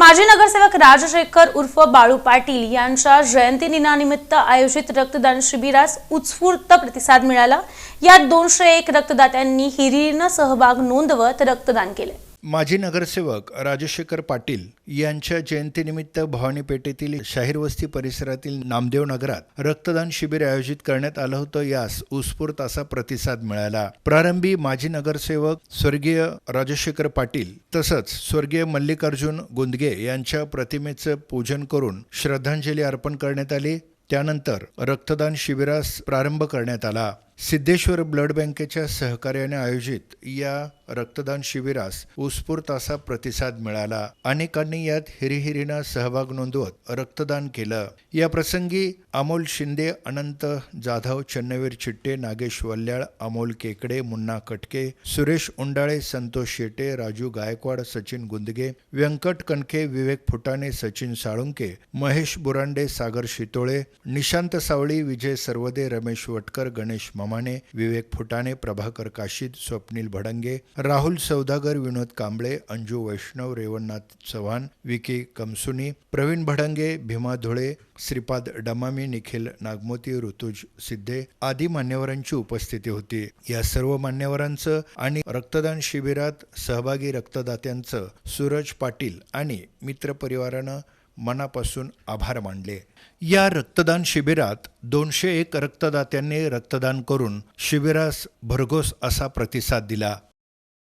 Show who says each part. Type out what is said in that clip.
Speaker 1: माजी नगरसेवक राजशेखर उर्फ बाळू पाटील यांच्या जयंतीदिनानिमित्त आयोजित रक्तदान शिबिरास उत्स्फूर्त प्रतिसाद मिळाला। यात 201 रक्तदात्यांनी हिरिरीने सहभाग नोंदवत रक्तदान केले।
Speaker 2: माजी नगरसेवक राजशेखर पाटील यांच्या जयंतीनिमित्त भवानी पेठेतील शाहीर वस्ती परिसरातील नामदेव नगरात रक्तदान शिबिर आयोजित करण्यात आलं होतं। यास उत्स्फूर्त असा प्रतिसाद मिळाला। प्रारंभी माजी नगरसेवक स्वर्गीय राजशेखर पाटील तसंच स्वर्गीय मल्लिकार्जुन गुंदगे यांच्या प्रतिमेचं पूजन करून श्रद्धांजली अर्पण करण्यात आली। त्यानंतर रक्तदान शिबिरास प्रारंभ करण्यात आला। सिद्धेश्वर ब्लड बँकेच्या सहकार्याने आयोजित या रक्तदान शिबिरास उत्स्फूर्त असा प्रतिसाद मिळाला। अनेकांनी यात हिरिहिरीने सहभाग नोंदवत रक्तदान केलं। या प्रसंगी अमोल शिंदे, अनंत जाधव, चन्नवीर चिट्टे, नागेश वल्याळ, अमोल केकडे, मुन्ना कटके, सुरेश उंडाळे, संतोष शेटे, राजू गायकवाड, सचिन गुंदगे, व्यंकट कणके, विवेक फुटाणे, सचिन साळुंके, महेश बुरांडे, सागर शितोळे, निशांत सावळी, विजय सर्वदे, रमेश वटकर, गणेश माने, विवेक फुटाणे, प्रभाकर काशीद, स्वप्नील भडंगे, राहुल सौदागर, विनोद कांबळे, अंजू वैष्णव, रेवणनाथ चव्हाण, विकी कमसुनी, प्रवीण भडंगे, भीमा धुळे, श्रीपाद डमामी, निखिल नागमोती, ऋतुज सिद्धे आदी मान्यवरांची उपस्थिती होती। या सर्व मान्यवरांचं आणि रक्तदान शिबिरात सहभागी रक्तदात्यांचं सूरज पाटील आणि मित्रपरिवारानं मनापासून आभार मानले। या रक्तदान शिबिरात 201 रक्तदात्यांनी रक्तदान करून शिबिरास भरघोस असा प्रतिसाद दिला।